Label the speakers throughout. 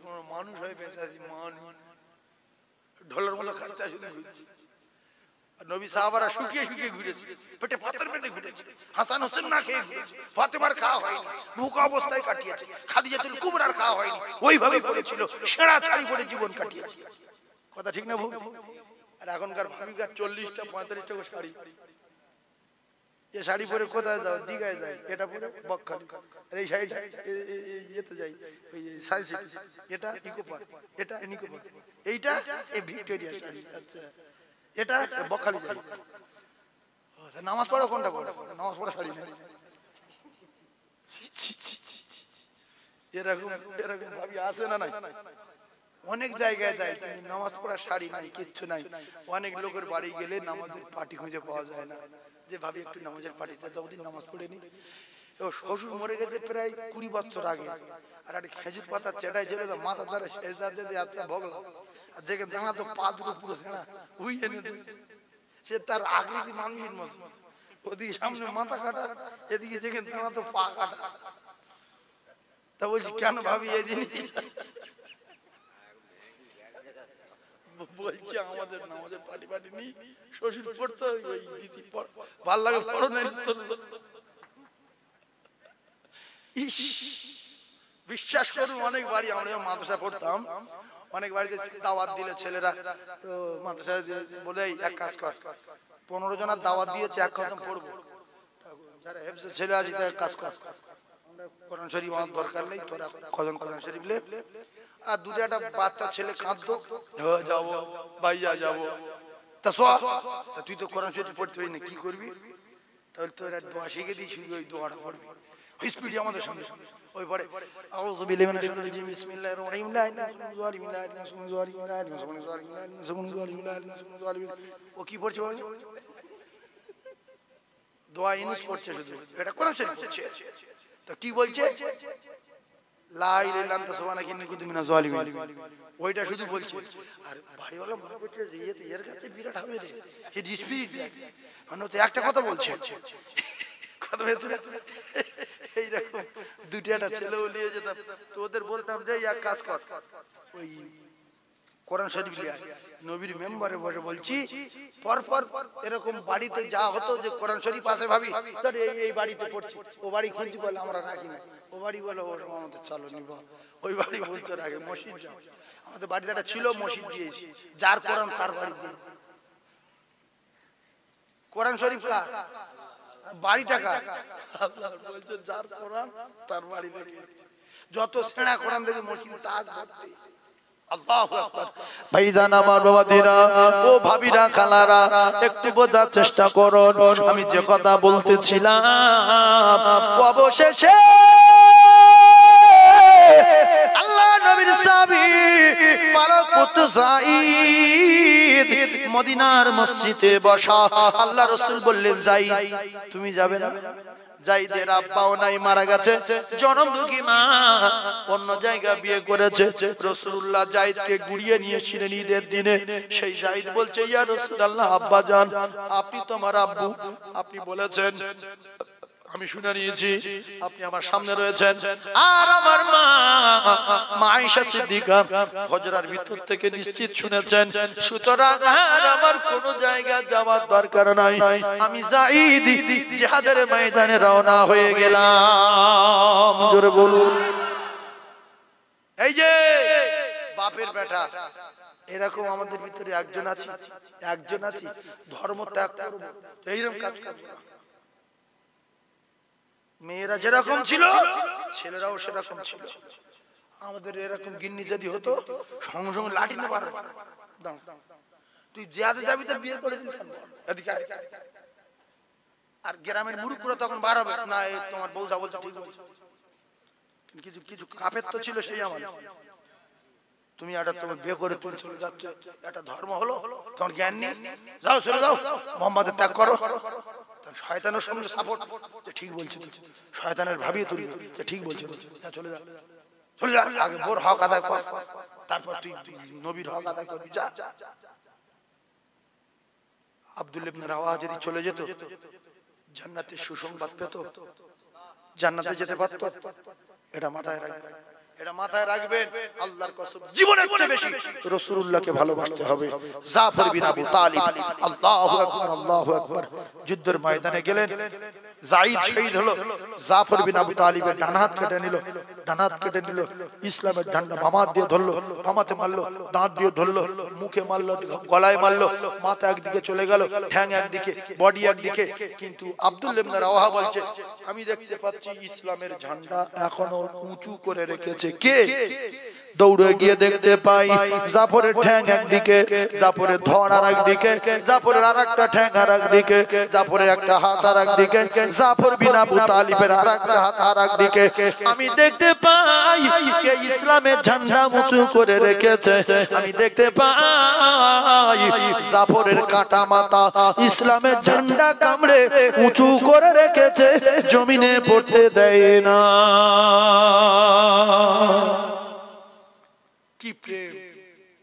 Speaker 1: কোন মানুষ হয়ে বেঁচে আছি, মানুষ ঢোলের মতো খাচ্ছা শুধু ঘুরছি। নবী সাহাবারা শুকিয়ে শুকিয়ে ঘুরেছে, পেটে পাথর বেঁধে ঘুরেছে, হাসান হোসেন না খেয়ে ঘুরেছে, ফাতেমার খাওয়া হয়নি, ভুকা অবস্থায় কাটিয়েছে, খাদিজাতুল কুবরার খাওয়া হয়নি, ওইভাবে পড়েছিল, সেরা ছাড়ি পড়ে জীবন কাটিয়েছে। কথা ঠিক না ভুল? আর এখনকার ভাবিকার 40টা 45টা শাড়ি, এ শাড়ি পরে কোথায় যাও? দিঘায় যাই, এটা পরে বকখালি, এই শাড়ি ইয়েতে যাই ওই সায়েন্স সিটি, এটা ইকো পার্ক, এটা নিকো পার্ক, এইটা এই ভিক্টোরিয়া শাড়ি, আচ্ছা এটা বকখালি যাই। নামাজ পড়ো কোনটা পড়ো? নামাজ পড়া শাড়ি নেই। এরকম এরকম ভাবি আসে না? নাই অনেক জায়গায় যায়, কিন্তু নামাজ পড়ার শাড়ি নাই, কিচ্ছু নাই। অনেক লোকের বাড়ি গেলে নামাজের পার্টি খুঁজে পাওয়া যায় না, যে ভাবি একটু নামাজের পার্টিটা যতদিন নামাজ পড়েনি। শ্বশুর মরে গেছে প্রায় 20 বছর আগে, আর একটা খেজুর পাতা চেটাই ছিল, মাথা ধরে সেজদা দিয়ে যাত্রা ভগলাম, আর যে জানা তো পা দুটো পুরো ছেঁড়া, ওই এনে সে তার আকৃতি মানুষের মতো, ওদিকে সামনে মাথা কাটা, এদিকে যেখানে জানা তো পা কাটা। তা বলছি কেন ভাবি এই জিনিস? বলছি আমাদের নামাজের পার্টি পার্টি নেই, শ্বশুর পড়তো ওই দিদি ভাল লাগে পড়ো না। বিশ্বাস করুন, অনেক বাড়ি আমরা মাদ্রাসা পড়তাম, অনেক বাড়িতে দাওয়াত দিলে ছেলেরা তো মাদ্রাসায় বলে এক কাজ কর, 15 জনের দাওয়াত দিয়েছে, এক খতম পড়বো, যারা হেফজে ছেলে আছে এক কাজ কর, আমরা কোরআন শরীফ আমার দরকার নেই, তোরা খতম কোরআন শরীফ লে। আর দুটো একটা বাচ্চা ছেলে কাঁদতো, যাবো ভাইয়া যাবো, তা তুই তো কোরআন শরীফ পড়তে পারি না, কি করবি? তাহলে তোর দোয়া শিখে দিয়েছি, ওই দোয়াটা পড়বি স্পিডে আমাদের সঙ্গে। ওই পরে আউযু বিল্লাহি মিনাশ শাইতানির রাজিম, বিসমিল্লাহির রহমানির রহিম। ও কি পড়ছে? দোয়া ইনুস পড়ছে, শুধু এটা কোরআন শরীফ পড়ছে। তো কি বলছে? লা ইলাহা ইল্লা আনতা সুবহানাকা ইন্নী কুনতু মিনাজ জালিমিন, ওইটা শুধু বলছে। আর বাড়িওয়ালা মনে করছে যে এর কাছে বিরাট হবে রে, এই স্পিড দেখ, মানে তো একটা কথা বলছে, কথা বলছে না। এইরকম দুটো একটা ছেলেও নিয়ে যেতাম, তো ওদের বলতাম যে এক কাজ কর, ওই কোরআন শরীফ লিয়া নবীর মেম্বারে বসে বলছি, পরপর এরকম বাড়িতে যা হতো যে কোরআন শরীফ পাশে ভাবি তোর এই বাড়িতে পড়ছি, ও বাড়ি খুঁজছি, বলে আমরা রাখি না, ও বাড়ি বলে ও আমাদের চালো নিব, ওই বাড়ি বলছো রাখে। মসজিদ যাও, আমাদের বাড়িতে একটা ছিল মসজিদ দিয়েছি, যার কোরআন তার বাড়ি দিয়ে, কোরআন শরীফ কার? বাড়ি টাকা বলছে যার কোরআন তার বাড়ি দেখে, যত ছেঁড়া কোরআন দেখে মসজিদ তাজ ভর্তি। আল্লাহু আকবার। ভাইজান আমার বাবাদিরা, ও ভাবিরা, খালারা, একটু বোঝার চেষ্টা করুন, আমি যে কথা বলতেছিলাম অবশেষে আল্লাহ নবীর সাহাবী পারকুত যায়েদ মদিনার মসজিদে বসা, আল্লাহ রাসূল বললেন যায়েদ তুমি যাবে না? যায়েদের আব্বাও নাই, মারা গেছে, জনম দুঃখী মা, অন্য জায়গা বিয়ে করেছে। রাসূলুল্লাহ যায়েদকে গুড়িয়ে নিয়েছিলেন ঈদের দিনে। সেই যায়েদ বলছে ইয়া রাসূলুল্লাহ, আব্বা জান আপনি তো আমার আব্বু, আপনি বলেছেন, আমি শুনে নিয়েছি, আপনি আমার সামনে রয়েছেন, আর আমার মা আয়েশা সিদ্দিকা হুজরার ভিতর থেকে নিশ্চিত শুনেছেন, সুতরাং আর আমার কোন জায়গা যাওয়ার দরকার নাই, আমি যায়েদ জিহাদের ময়দানে রওনা হয়ে গেলাম। জোরে বলুন। এই যে বাপের বেটা, এরকম আমাদের ভিতরে একজন আছে ধর্ম ত্যাগ করব, এইরকম কাজ করব না। মেয়েরা যেরকম ছিল ছেলেরাও সেরকম ছিল। আমাদের এরকম গিন্নি যদি হতো, সঙ্গে সঙ্গে লাঠি নিয়ে পারো, তুই জিহাদে যাবি তো বিয়ে করে দিবি কেন? আর গ্রামের মুরুখরা তখন বার হবে না, তোমার বউ যা বলছে ঠিক বলছে। কিছু কিছু কাফের তো ছিল সেই আমার, তুমি একটা তোমার বিয়ে করে তুমি চলে যাচ্ছ, একটা ধর্ম হলো, তোমার জ্ঞান নেই, যাও চলে যাও, মোহাম্মদের ত্যাগ করো। শয়তানের সঙ্গে সাপোর্ট, ঠিক বলছে, শয়তানের ভাবিয়ে তুলি, ঠিক বলছে, চলে যা চলে যা, আগে বোর হক আদায় কর, তারপর তুই নবীর হক আদায় করবি, যা। আব্দুল্লাহ ইবনে রাওয়াহা যদি চলে যেত, জান্নাতের সুসংবাদ পেত, জান্নাতে যেতে পারত, এটা মাথায় রাখবে। এটা মাথায় রাখবেন। আল্লাহর কসম জীবনের চেয়ে বেশি রাসূলুল্লাহকে ভালোবাসতে হবে। জাফর বিন আবু তালিব, আল্লাহু আকবার, আল্লাহু আকবার। যুদ্ধের ময়দানে গেলেন, যায়েদ শহীদ হলো। জাফর বিন আবু তালিবের ডান হাত কেটে নিল, ডান হাত কেটে নিল। ইসলামের ডান্ডা বাম হাত দিয়ে ধরলো, বামাতে মারলো, দাঁত দিয়ে ধরলো, মুখে মারলো, গলায় মারলো, মাথা একদিকে চলে গেল, ঠ্যাং একদিকে, বডি একদিকে। কিন্তু আব্দুল্লাহ ইবনে রাওয়াহা বলছে, আমি দেখতে পাচ্ছি ইসলামের ঝান্ডা এখনো উঁচু করে রেখেছে কে? দৌড়ে গিয়ে দেখতে পাই জাফরের ঠ্যাং একদিকে, জাফরের ধর আর একদিকে, জাফরের আরেকটা ঠ্যাং আর একদিকে, জাফরের একটা হাত আর একদিকে, জাফর বিন আবু তালিবের আরেকটা হাত আর একদিকে। আমি দেখতে পাই কে ইসলামের ঝান্ডা উঁচু করে রেখেছে। আমি দেখতে পাই জাফরের কাটা মাথা ইসলামের ঝান্ডা কামড়ে উঁচু করে রেখেছে, জমিনে পড়তে দেয় না। কি প্রেম!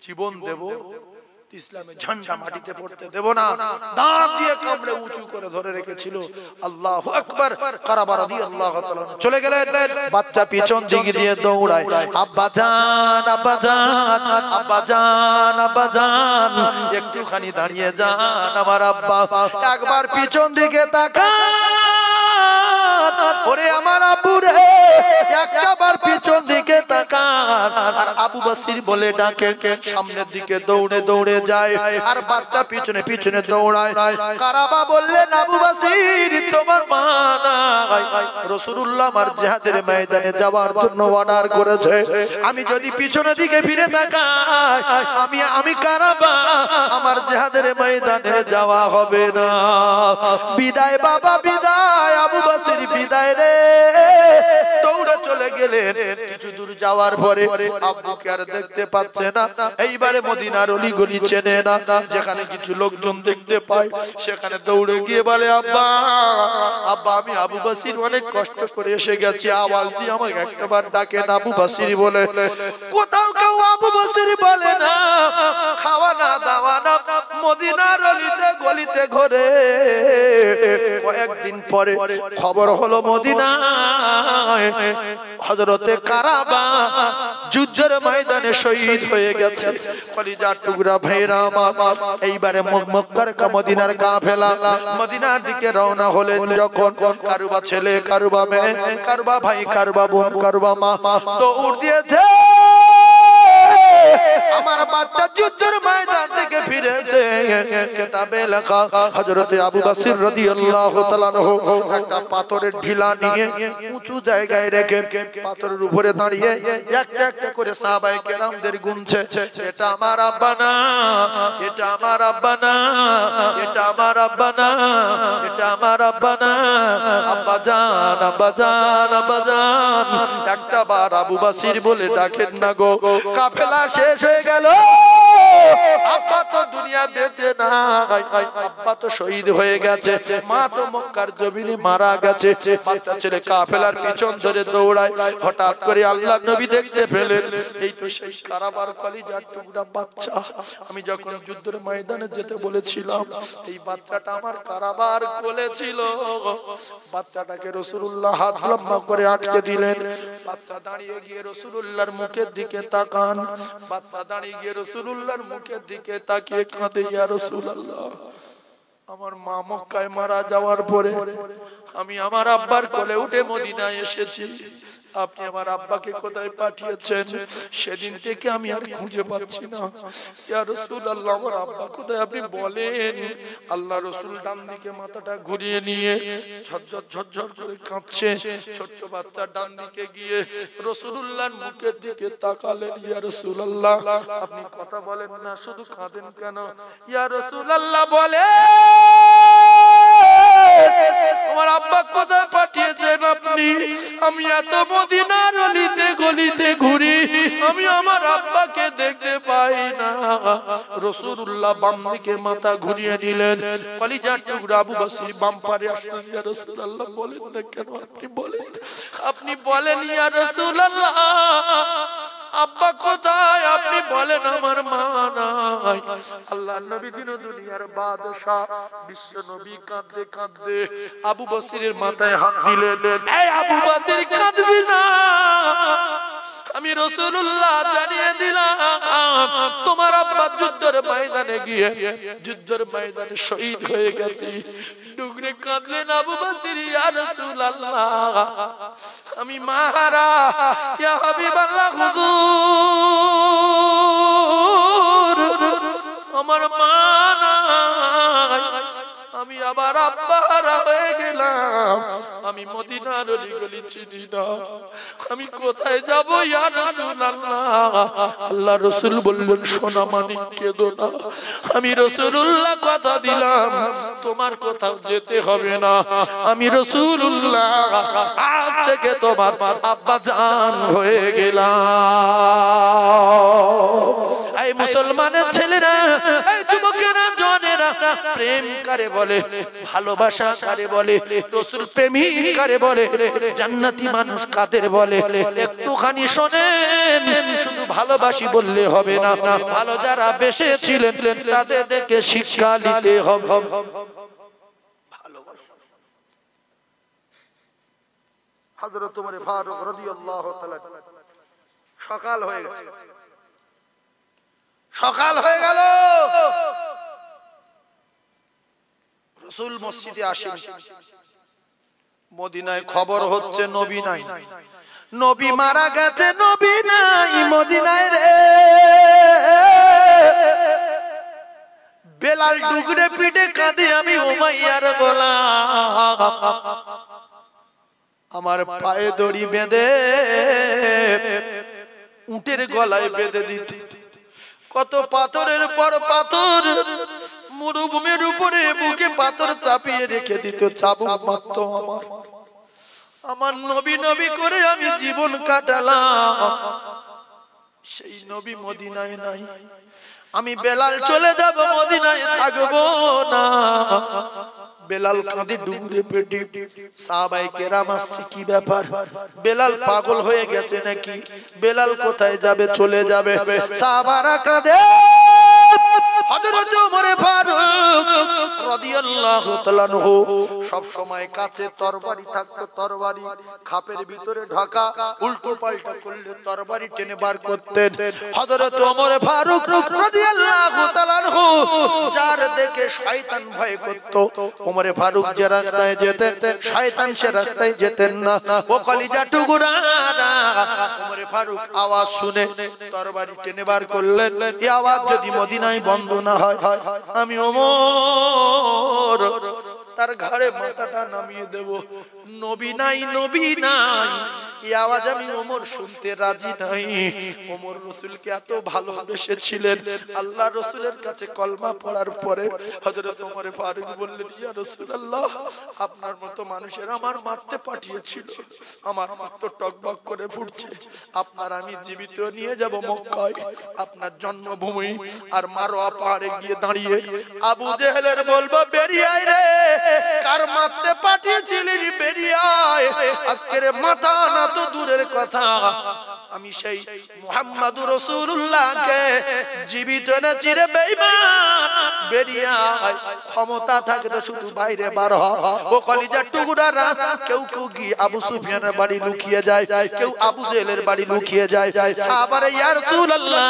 Speaker 1: জীবন দেব, ইসলামের ঝান্ডা মাটিতে পড়তে দেব না। দাঁত দিয়ে কামড়ে উঁচু করে ধরে রেখেছিল। আল্লাহু আকবার। কারাবা রাদিয়াল্লাহু তাআলা চলে গেলেন, বাচ্চা পিছন দিক দিয়ে দৌড়ায়, আব্বা জান, আব্বা জান, আব্বা জান, আব্বা জান, একটুখানি দাঁড়িয়ে যান আমার আব্বা, একবার পিছন দিকে তাকান, ওরে আমার আব্বু রে, একবার পিছন দিকে তাকান। আর আবু বসির বলে ডাকে, সামনের দিকে দৌড়ে দৌড়ে যায়, আর বাচ্চা পিছনে পিছনে দৌড়ায়। কারাবা বললেন, আবু বসির তোমার মা নাই, রাসূলুল্লাহ আমার জিহাদের ময়দানে যাওয়ার জন্য অর্ডার করেছে। আমি যদি পিছনের দিকে ফিরে তাকাই, আমি কারাবা, আমার জিহাদের ময়দানে যাওয়া হবে না। বিদায় বাবা, বিদায় আবু বসির, বিদায় রে। দৌড়ে চলে গেলেন। কিছু দূর যাওয়ার পরে আব্বুকে আর দেখতে পাচ্ছে না। এইবারে মদিনার অলি গলি চেনে না, যেখানে কিছু লোকজন দেখতে পায় সেখানে দৌড়ে গিয়ে বলে, আব্বা, আব্বা, আমি আবু বসির অনেক কষ্ট করে এসে গেছি, আওয়াজ দিয়ে আমাকে একবার ডাকেন আবু বসির বলে। কোথাও কেউ আবু বসির বলে না, খাওয়া না দাওয়া না, মদিনার অলিতে গলিতে ঘোরে। কয়েকদিন পরে খবর হলো মদিনায় হযরতে কারাবা যুদ্ধের ময়দানে শহীদ হয়ে গেছে। কলিজার টুকরা ভাইরা আমার, এইবারে মক্কার মদিনার কাফেলা মদিনার দিকে রওনা হলেন যখন, কারুবা ছেলে, কারুবা মেয়ে, কারুবা ভাই, কারুবা বোন, কারুবা মা দৌড় দিয়েছে। আমার বাচ্চা যুদ্ধের ময়দান থেকে ফিরেছে। কিতাবে লেখা হযরতে আবু বসর রাদিয়াল্লাহু তাআলা একটা পাথরের ঢিলা নিয়ে উঁচু জায়গায় রেখে পাথরের উপরে দাঁড়িয়ে একটা একটা করে সাহাবায়ে কেরামদের গুনছে, এটা আমার আব্বা না, এটা আমার আব্বা না, এটা আমার আব্বা না, এটা আমার আব্বা না, আব্বা জান, আব্বা জান, আব্বা জান। একটা বার আবু বসর বলে ডাকেন না গো। কাফেলা শেষ হয়ে গেল, আব্বা তো দুনিয়া বেঁচে না, আব্বা তো শহীদ হয়ে গেছে, মা তো মক্কার জমিনে মারা গেছে। বাচ্চা ছেলে কাফেলার পিছন ধরে দৌড়ায়। হঠাৎ করে আল্লাহর নবী দেখতে পেলেন, এই তো সেই কারাবার কলিজার টুকরা বাচ্চা। আমি যখন যুদ্ধের ময়দানে যেতে বলেছিলাম, এই বাচ্চাটা আমার কারাবার কোলে ছিল। বাচ্চাটাকে রাসূলুল্লাহ হাত লম্বা করে আটকে দিলেন। বাচ্চা দাঁড়িয়ে গিয়ে রাসূলুল্লাহর মুখের দিকে তাকান। বাচ্চা দাঁড়িয়ে গিয়ে রাসূলুল্লাহর মুখের দিকে তাকিয়ে কাঁদে, ইয়া রাসূলুল্লাহ, আমার মা মক্কায় মারা যাওয়ার পরে আমি আমার আব্বার কোলে উঠে মদিনায় এসেছি। আপনি আমার আব্বাকে কোথায় পাঠিয়েছেন? সেদিন থেকে আমি আর খুঁজে পাচ্ছি না। ইয়া রাসূলুল্লাহ, আমার আব্বা কোথায় আপনি বলেন। আল্লাহ রাসূল ডান দিকে মাথাটা ঘুরিয়ে নিয়ে ঝরঝর ঝরঝর করে কাঁদছে। ছোট্ট বাচ্চা ডান দিকে গিয়ে রাসূলুল্লাহর মুখের দিকে তাকালেন। ইয়া রাসূলুল্লাহ, আপনি কথা বলেন না, শুধু কাঁদেন কেন? ইয়া রাসূলুল্লাহ বলে, আমার আব্বা কোথায় পাঠিয়েছেন আপনি? আমি এত মদিনার অলিতে গলিতে ঘুরি, আমি আমার আব্বাকে দেখতে পাই না। রাসূলুল্লাহ বাম দিকে মাথা ঘুরিয়ে নিলেন। কলিজার টুকরা আবু বসর বাম পারে আসলেন। ইয়া রাসূলুল্লাহ, বলেন না কেন? আপনি বলেন, আপনি বলেন ইয়া রাসূলুল্লাহ, আব্বা কোথায়? আপনি বলেন, আমার মা নাই। আল্লাহর নবী দিন দুনিয়ার বাদশা বিশ্ব নবী কাঁদতে কাঁদতে আবু বসরের মাথায় হাত দিলেন। এই আবু বসর, কাঁদবি না, আমি রাসূলুল্লাহ জানিয়ে দিলাম তোমার আব্বা যুদ্ধের ময়দানে গিয়ে যুদ্ধের ময়দানে শহীদ হয়ে গেছে। ডুগরে কাঁদলেন আবু বকর, ইয়া রাসূলুল্লাহ আমি মাহারা, ইয়া হাবিবাল্লাহ হুজুর আমার মা নাই, আমি আবার আব্বাহারা হয়ে গেলাম, আমি মদিনার অলিগলি চিনি না, আমি কোথায় যাব ইয়া রাসূলুল্লাহ? আল্লাহ রাসূল বললেন সোনা মানিক কেঁদো না, আমি রাসূলুল্লাহ কথা দিলাম তোমার কোথাও যেতে হবে না, আমি রাসূলুল্লাহ আজ থেকে তোমার আব্বা জান হয়ে গেলাম। এই মুসলমানের ছেলেরা, এই যুবকেরা, জনেরা, প্রেম কারে বলে, ভালোবাসা কারে বলে, রাসূল প্রেমিক কারে বলে, জান্নাতি মানুষ কাদের বলে, একটুখানি শোনেন। শুধু ভালোবাসি বললে হবে না, ভালো যারা বেসেছিলেন তাদের দেখে শিক্ষা নিতে হবে। হযরত ওমর ফারুক রাদিয়াল্লাহু তাআলা, সকাল হয়ে গেছে, সকাল হয়ে গেল, রাসূল মসজিদে আসেন। মদিনায় খবর হচ্ছে নবী নাই, নবী মারা গেছে, নবী নাই মদিনায় রে। বেলাল ডুগরে পিঠে কাঁদে, আমি উমাইয়ার গোলাম, আমার পায়ে দড়ি বেঁধে উটের গলায় বেঁধে দিত। কত পাথরের পর পাথর, মরুভূমির উপরে বুকে পাথর চাপিয়ে রেখে দিত, চাবুক মারত। আমার নবী নবী করে আমি জীবন কাটালাম, সেই নবী মদিনায় নাই। আমি বেলাল চলে যাব, মদিনায় থাকবো না। বেলাল কাঁদে ডুবরে পেটে। সাহাবায়ে কেরাম আসছে, কি ব্যাপার? বেলাল পাগল হয়ে গেছে নাকি? বেলাল কোথায় যাবে? চলে যাবে। সাহাবারা কাঁদে। হযরত ওমর ফারুক রাদিয়াল্লাহু তাআলা আনহু সব সময় কাছে তরবারি থাকতো, তরবারি খাপের ভিতরে ঢাকা, উল্টো পাল্টা করলে তরবারি টেনে বার করতেন। হযরত ওমর ফারুক রাদিয়াল্লাহু তাআলা আনহু যার দেখে শয়তান ভয় করত, ওমর ফারুক যে রাস্তায় যেতেন শয়তান সে রাস্তায় যেতেন না। ও কলিজা টুকরারা, ওমর ফারুক আওয়াজ শুনে তরবারি টেনে বার করলেন। এই আওয়াজ যদি মদিনায় বন্ধ না হয়, আমি ওমর তার ঘাড়ে মাথাটা নামিয়ে দেব। নবী নাই, নবী নাই, এই আওয়াজ আমি ওমর শুনতে রাজি নাই। ওমর রাসূলকে এত ভালোবেসেছিলেন। আল্লাহ রাসূলের কাছে কলমা পড়ার পরে হযরত ওমর ফারুক বললেন, ইয়া রাসূলুল্লাহ, আপনার মতো মানুষের আমার মারতে পাঠিয়েছিল, আমার রক্ত টকবক করে ফুটছে, আপনার আমি জীবিত নিয়ে যাব মক্কায়, আপনার জন্মভূমি। আর মারোয়া পাহাড়ে গিয়ে দাঁড়িয়ে আবু জেহেলের বলবো, বেরিয়ে আয় রে, কার মারতে পাঠিয়েছিলি, বেরিয়ে আয়। আজকের মাথা না তো দূরের কথা, আমি সেই মুহাম্মাদুর রাসূলুল্লাহকে জীবিত এনেছি রে বেঈমান, বেরিয়ে আয়। ক্ষমতা থাকলে শুধু বাইরে বার হ। ও কলিজার টুকরারা, কেউ কেউ গিয়ে আবু সুফিয়ানের বাড়ি লুকিয়ে যায়, কেউ আবু জেহেলের বাড়ি লুকিয়ে যায়। সাহাবারে, ইয়া রাসূলুল্লাহ,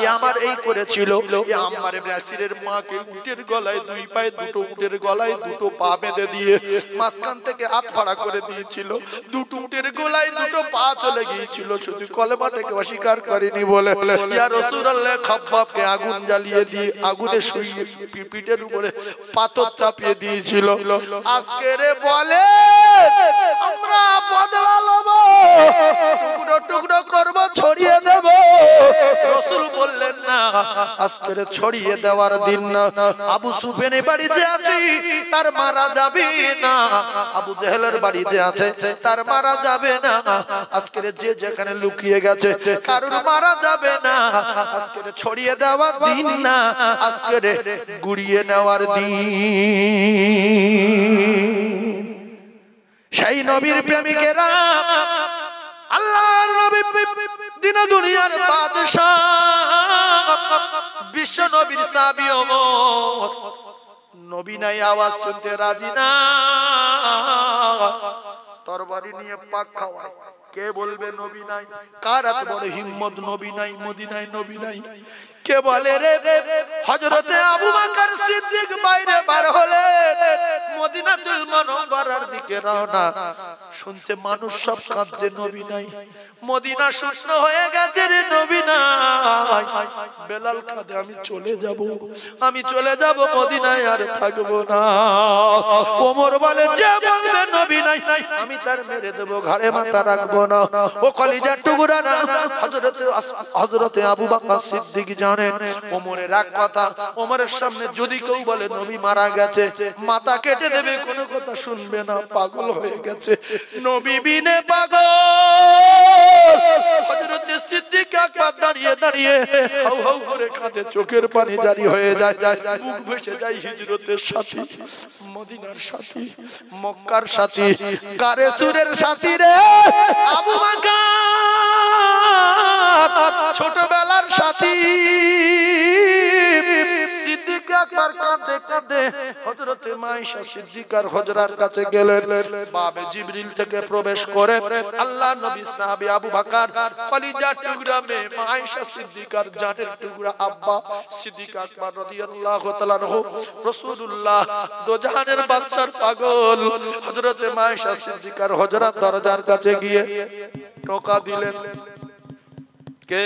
Speaker 1: এ আমার এই করেছিল, এ আম্মার ইবনে ইয়াসিরের মাকে উটের গলায়, দুই পায়ে দুটো উটের গলায় দুটো পা বেঁধে দিয়ে মাঝখান থেকে হাত ফাড়া করে দিয়েছিল, দুটো উটের গলায় দুটো পা চলে গিয়েছিল, শুধু কলেমাটাকে অস্বীকার করেনি বলে। ইয়া রাসূলুল্লাহ, খাব্বাবকে আগুন জ্বালিয়ে দিয়ে আগুনে শুইয়ে পিঠের উপরে পাথর চাপিয়ে দিয়েছিল। আজকে রে বলে আমরা বদলা লব, টুকরো টুকরো করব, ছড়িয়ে দেব। রাসূল বললেন না, আজকে রে ছড়িয়ে দেওয়ার দিন না। আবু সুফিয়ানের বাড়ি যে আছি তার মারা যাবে না, আবু জেহেলের বাড়ি যে আছে তার মারা যাবে না। আজকে যে যেখানে লুকিয়ে গেছে কারোর মারা যাবে না। আজকে ছড়িয়ে দেওয়ার দিন না, আজকে গুড়িয়ে নেওয়ার দিন। সেই নবীর প্রেমিকেরা, আল্লাহর নবী দিন দুনিয়ার বাদশা, বিশ্ব নবীর সাহাবী ওমর, নবী নাই আওয়াজ শুনতে রাজি না। তরবারি নিয়ে পাক খাওয়ায়, কে বলবে নবী নাই? কার এত বড় হিম্মত নবী নাই, মদিনায় নবী নাই? কে বলে রে? হযরতে আবু বকর সিদ্দিক বাইরে বার হলে মদিনাতুল মুনাওয়ারার দিকে রওনা। শুনছে মানুষ সব কাঁদছে, নবী নাই। মদিনা শূন্য হয়ে গেছে রে, নবী নাই। বেলাল কাঁদে, আমি চলে যাব, আমি চলে যাব, মদিনায় আর থাকবো না। ওমর বলে, যে বলবে নবী নাই আমি তার মেরে দেব, ঘাড়ে মাথা রাখবো না। ও কলিজার টুকরা না, হযরতে আবু বকর সিদ্দিক জানেন ওমরের এক কথা, ওমরের সামনে যদি কেউ বলে নবী মারা গেছে, মাথা কেটে দেবে, কোনো কথা শুনবে না, পাগল হয়ে গেছে, নবী বিনে পাগল। হযরতে সিদ্দিক একবার দাঁড়িয়ে দাঁড়িয়ে হাউ হাউ করে কাঁদে, চোখের পানি জারি হয়ে যায়, বুক ভেসে যায়। হিজরতের সাথী, মদিনার সাথী, মক্কার সাথী, গারে সুরের সাথী রে আবু বকর, ছোটবেলার সাথী। সিদ্দিক একবার কাঁদে কাঁদে হযরতে মায়েশা সিদ্দিকার হুজরার কাছে গেলেন। বাবে জিবরিল থেকে প্রবেশ করে আল্লাহ নবী সাহাবী আবু বকর কলিজার টুকরা মেয়ে মায়েশা সিদ্দিকার জানের টুকরা আব্বা সিদ্দিক আকবর রাদিয়াল্লাহু তাআলা আনহু, রাসূলুল্লাহ দো জাহানের বাদশার পাগল হযরতে মায়েশা সিদ্দিকার হুজরার দরজার কাছে গিয়ে টোকা দিলেন, কে?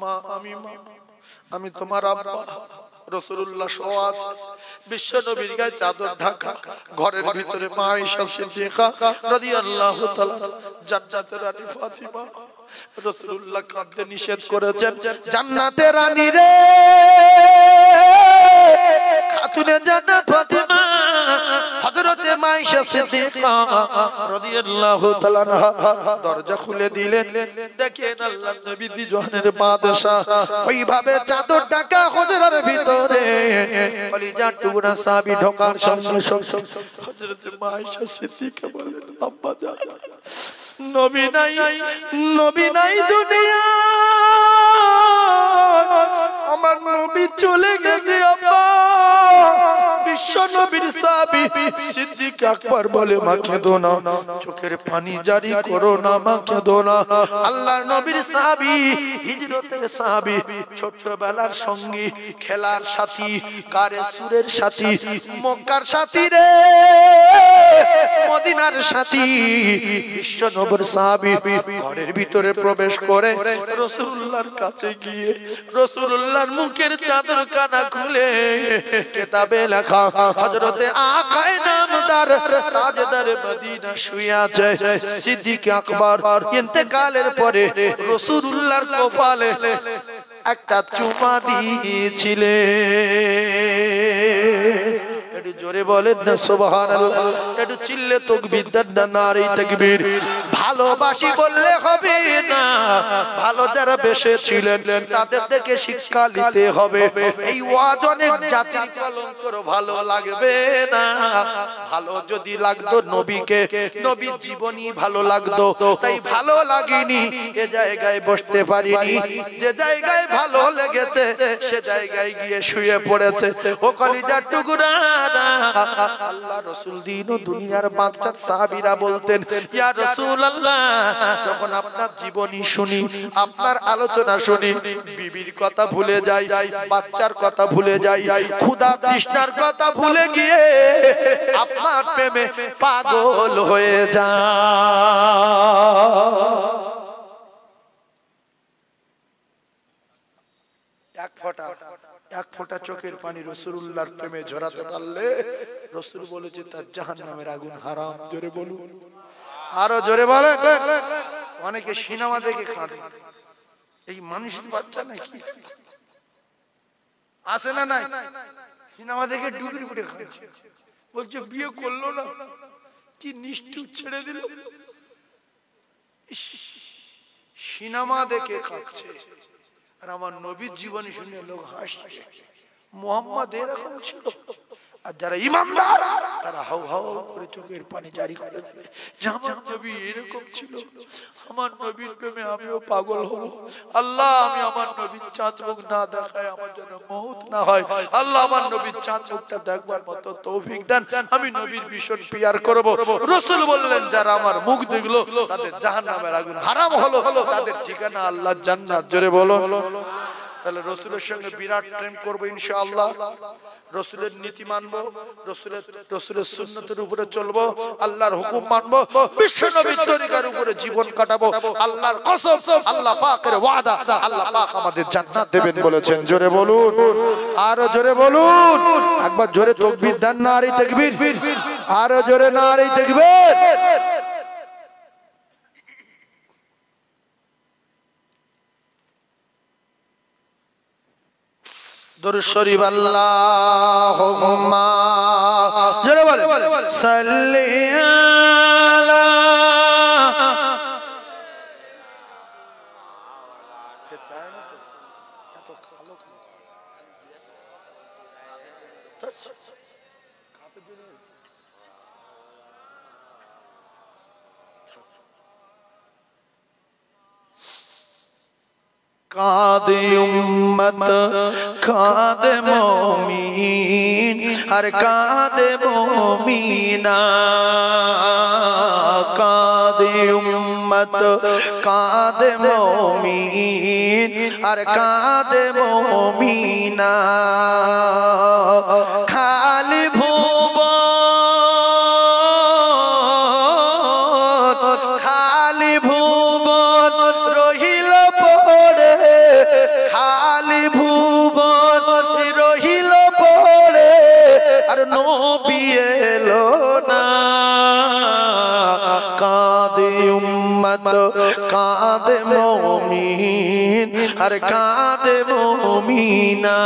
Speaker 1: মা, আমি তোমার আব্বা। রাসূলুল্লাহ শোয়া আছে, বিশ্ব নবীর গায়ে চাদর ঢাকা, ঘরের ভিতরে মা আয়েশা সিদ্দিকা রাদিয়াল্লাহু তাআলা, জান্নাতের রানী ফাতিমা। রাসূলুল্লাহ কাঁদতে নিষেধ করেছেন, জান্নাতের রানী রে, খাতুনে জান্নাত ফাতিমা হযরতে মা আয়েশা সিদ্দিকা রাদিয়াল্লাহু তাআলা দরজা খুলে দিলেন। দেখেন আল্লাহর নবী দুজনের বাদশা, ওইভাবে চাদর ঢাকা হুজরার ভিতরে কলিজার টুকরা সাহাবী ঢোকার সঙ্গে সঙ্গে হযরতে মা আয়েশা সিদ্দিকা বলেন, আব্বা জান, নবী নাই, নবী নাই দুনিয়া, আমার নবী চলে গেছে আব্বা। বিশ্ব নবীর সাহাবী সিদ্দিক আকবর বলে, মা কেঁদো না, চোখের পানি জারি করো না, মা কেঁদো না। আল্লাহর নবীর সাহাবী, হিজরতের সাহাবী, ছোটবেলার সঙ্গী, খেলার সাথী, গারে সুরের সাথী, মক্কার সাথী রে, মদিনার সাথী, বিশ্ব নবীর সাহাবী ঘরের ভিতরে প্রবেশ করে রাসূলুল্লাহর কাছে গিয়ে রাসূলুল্লাহর মুখের চাদর কানা খুলে কিতাবে লেখা হযরতে আকায়ে নামদার তাজদার মদিনা শুয়ে আছে সিদ্দিক আকবর ইন্তেকালের পরে রাসূলুল্লাহর কপালে একটা চুমা দিয়েছিলেন। একটু জোরে বলেন না সুবহানাল্লাহ, একটু চিল্লে তাকবীর দেন না, নারে তাকবীর। ভালোবাসি বললে হবে না, ভালো যারা বেশে ছিলেন তাদের থেকে শিক্ষা নিতে হবে। এই ওয়াজ অনেক জাতির কলঙ্ক, ভালো লাগবে না। ভালো যদি লাগতো নবীকে, নবীর জীবনী ভালো লাগতো, তাই ভালো লাগেনি এ জায়গায় বসতে পারিনি। যে জায়গায় ভালো লেগেছে সে জায়গায় গিয়ে শুয়ে পড়েছে। ও কলিজার টুকরা, আল্লাহ রাসূল দিন ও দুনিয়ার বাদশার সাহাবীরা বলতেন, ইয়া রাসূলুল্লাহ, যখন আপনার জীবনী শুনি, আপনার আলোচনা শুনি, বিবির কথা ভুলে যাই, বাচ্চার কথা ভুলে যাই, ক্ষুধা তৃষ্ণার কথা ভুলে গিয়ে আপনার প্রেমে পাগল হয়ে যায়। এক ফোঁটা চোখের পানি রাসূলুল্লাহর প্রেমে ঝরাতে পারলে রাসূল বলেছে তার জাহান্নামের আগুন হারাম। জোরে বলুন, আরো জোরে বলেন। অনেকে সিনেমা দেখে কাঁদে, এই মানুষের বাচ্চা নাকি আসে না? নাই, সিনেমা দেখে ডুগরি পুড়ে খাচ্ছে, বলছে বিয়ে করলো না, কি নিষ্ঠুর, ছেড়ে দিল। সিনেমা দেখে খাচ্ছে, আর আমার নবীর জীবনী শুনে লোক হাসছে। মুহাম্মদ এরকম ছিল, আর যারা ইমানদার তারা হাউ হাউ করে চোখের পানি জারি করে দেবে যে আমার নবী এরকম ছিল, আমার নবীর প্রেমে আমিও পাগল হব। আল্লাহ আমি আমার নবীর চাঁদ মুখ না দেখায় আমার জন্য মউত না হয়। আল্লাহ আমার নবীর চাঁদ মুখটা দেখবার মতো তৌফিক দেন, আমি নবীর ভীষণ পিয়ার করব। রাসূল বললেন যারা আমার মুখ দেখলো তাদের জাহান্নামের আগুন হারাম হলো, তাদের ঠিকানা আল্লাহর জান্নাত। জোরে বলো। তাহলে রাসূলের সঙ্গে বিরাট প্রেম করব ইনশাআল্লাহ, রাসূলের নীতি মানবো, রাসূলের সুন্নতের উপরে চলবো, আল্লাহর হুকুম মানবো, বিশ্ব নবীর তরিকার উপরে জীবন কাটাবো। আল্লাহর কসম, আল্লাহ পাকের ওয়াদা, আল্লাহ পাক আমাদের জান্নাত দেবেন বলেছেন। জোরে বলুন, আরো জোরে বলুন, একবার জোরে তাকবীর দেন, নারে তাকবীর, আরো জোরে নারে তাকবীর। দুরূদ শরীফ আল্লাহুম্মা জোরে বলে সাল্লি আলা কাঁদে উম্মত কাঁদে মুমিন আর কাঁদে মুমিনা, কাঁদে উম্মত কাঁদে মুমিন আর কাঁদে মুমিনা, খালি ভুবন খালি ভুবন রহিল পড়ে, খালি ভুবন রহিল পড়ে আর নবী এলো না, কাঁদে উম্মত কাঁদে মুমিন আর কাঁদে মুমিনা,